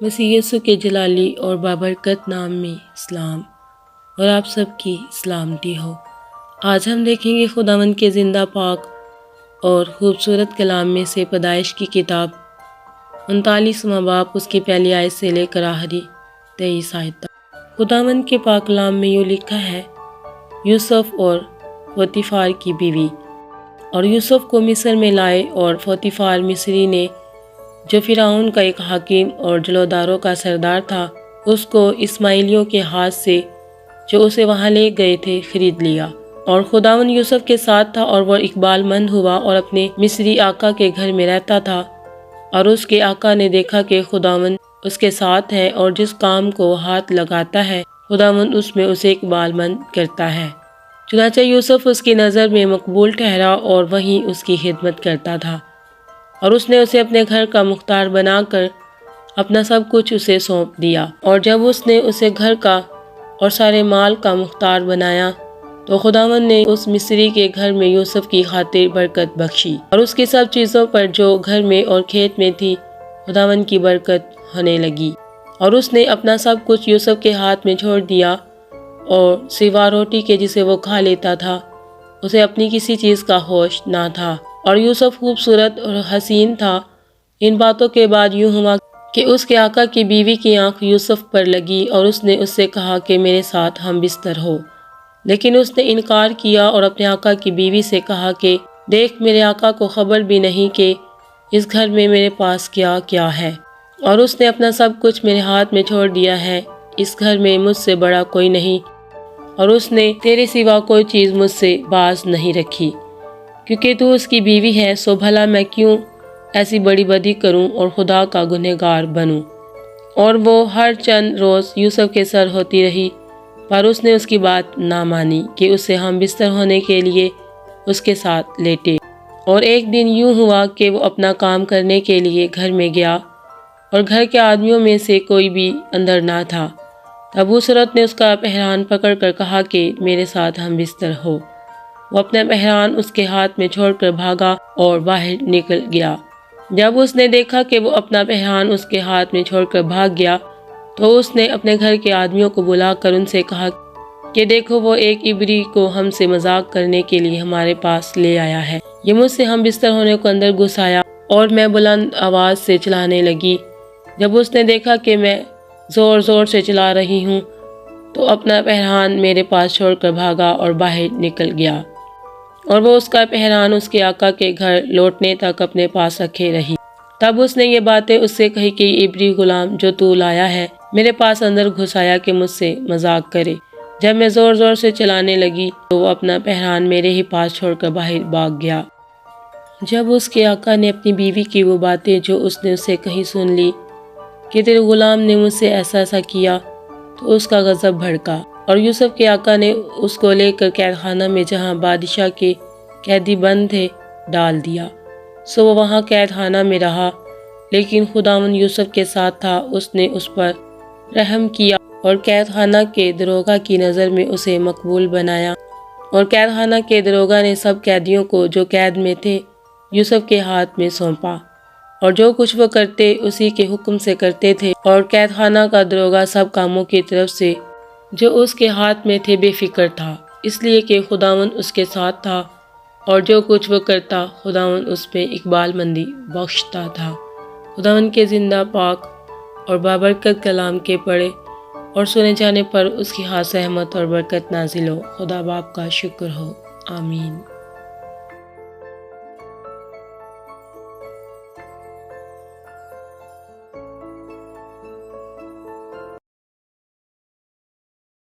مسیح یسوع کے جلالی اور بابرکت نام میں اسلام اور آپ سب کی سلامتی ہو۔ آج ہم دیکھیں گے خداوند کے زندہ پاک اور خوبصورت کلام میں سے پیدائش کی کتاب 39واں باب اس کی پہلی آیت سے لے کر آخری 23 آیت تک۔ خداوند کے پاک کلام میں یوں لکھا ہے، یوسف اور پوتیفار کی بیوی۔ اور یوسف کو مصر میں لائے، اور پوتیفار مصری نے، جو فرعون کا ایک حاکم اور جلوداروں کا سردار تھا، اس کو اسماعیلیوں کے ہاتھ سے جو اسے وہاں لے گئے تھے خرید لیا۔ اور خداوند یوسف کے ساتھ تھا، اور وہ اقبال مند ہوا اور اپنے مصری آقا کے گھر میں رہتا تھا۔ اور اس کے آقا نے دیکھا کہ خداوند اس کے ساتھ ہے، اور جس کام کو ہاتھ لگاتا ہے خداوند اس میں اسے اقبال مند کرتا ہے۔ چنانچہ یوسف اس کی نظر میں مقبول ٹھہرا اور وہیں اس کی خدمت کرتا تھا، اور اس نے اسے اپنے گھر کا مختار بنا کر اپنا سب کچھ اسے سونپ دیا۔ اور جب اس نے اسے گھر کا اور سارے مال کا مختار بنایا تو خداوند نے اس مصری کے گھر میں یوسف کی خاطر برکت بخشی، اور اس کی سب چیزوں پر جو گھر میں اور کھیت میں تھی خداوند کی برکت ہونے لگی۔ اور اس نے اپنا سب کچھ یوسف کے ہاتھ میں چھوڑ دیا، اور سوا روٹی کے جسے وہ کھا لیتا تھا اسے اپنی کسی چیز کا ہوش نہ تھا۔ اور یوسف خوبصورت اور حسین تھا۔ ان باتوں کے بعد یوں ہوا کہ اس کے آقا کی بیوی کی آنکھ یوسف پر لگی، اور اس نے اس سے کہا کہ میرے ساتھ ہم بستر ہو۔ لیکن اس نے انکار کیا اور اپنے آقا کی بیوی سے کہا کہ دیکھ، میرے آقا کو خبر بھی نہیں کہ اس گھر میں میرے پاس کیا کیا ہے، اور اس نے اپنا سب کچھ میرے ہاتھ میں چھوڑ دیا ہے۔ اس گھر میں مجھ سے بڑا کوئی نہیں، اور اس نے تیرے سوا کوئی چیز مجھ سے باز نہیں رکھی، کیونکہ تو اس کی بیوی ہے۔ سو بھلا میں کیوں ایسی بڑی بدی کروں اور خدا کا گنہگار بنوں؟ اور وہ ہر چند روز یوسف کے سر ہوتی رہی، پر اس نے اس کی بات نہ مانی کہ اسے ہم بستر ہونے کے لیے اس کے ساتھ لیٹے۔ اور ایک دن یوں ہوا کہ وہ اپنا کام کرنے کے لیے گھر میں گیا، اور گھر کے آدمیوں میں سے کوئی بھی اندر نہ تھا۔ تب اس عورت نے اس کا پہران پکڑ کر کہا کہ میرے ساتھ ہم بستر ہو۔ وہ اپنا پہران اس کے ہاتھ میں چھوڑ کر بھاگا اور باہر نکل گیا۔ جب اس نے دیکھا کہ وہ اپنا پہران اس کے ہاتھ میں چھوڑ کر بھاگ گیا تو اس نے اپنے گھر کے آدمیوں کو بلا کر ان سے کہا کہ دیکھو، وہ ایک عبری کو ہم سے مذاق کرنے کے لیے ہمارے پاس لے آیا ہے۔ یہ مجھ سے ہم بستر ہونے کو اندر گھس آیا، اور میں بلند آواز سے چلانے لگی۔ جب اس نے دیکھا کہ میں زور زور سے چلا رہی ہوں تو اپنا پہران میرے پاس چھوڑ کر بھاگا اور باہر نکل گیا، اور وہ اس کا پہران اس کے آقا کے گھر لوٹنے تک اپنے پاس رکھے رہی۔ تب اس نے یہ باتیں اس سے کہی کہ یہ عبری غلام جو تو لایا ہے میرے پاس اندر گھس آیا کہ مجھ سے مذاق کرے۔ جب میں زور زور سے چلانے لگی تو وہ اپنا پہران میرے ہی پاس چھوڑ کر باہر بھاگ گیا۔ جب اس کے آقا نے اپنی بیوی کی وہ باتیں جو اس نے اسے کہی سن لی کہ تیرے غلام نے مجھ سے ایسا کیا، تو اس کا غضب بھڑکا، اور یوسف کے آقا نے اس کو لے کر قید خانہ میں جہاں بادشاہ کے قیدی بند تھے ڈال دیا۔ سو وہ وہاں قید خانہ میں رہا، لیکن خداوند یوسف کے ساتھ تھا۔ اس نے اس پر رحم کیا اور قید خانہ کے داروغہ کی نظر میں اسے مقبول بنایا، اور قید خانہ کے داروغہ نے سب قیدیوں کو جو قید میں تھے یوسف کے ہاتھ میں سونپا، اور جو کچھ وہ کرتے اسی کے حکم سے کرتے تھے۔ اور قید خانہ کا داروغہ سب کاموں کی طرف سے جو اس کے ہاتھ میں تھے بے فکر تھا، اس لیے کہ خداوند اس کے ساتھ تھا، اور جو کچھ وہ کرتا خداوند اس میں اقبال مندی بخشتا تھا۔ خداوند کے زندہ پاک اور بابرکت کلام کے پڑھے اور سنے جانے پر اس کی خاص رحمت اور برکت نازل ہو۔ خدا باپ کا شکر ہو، آمین۔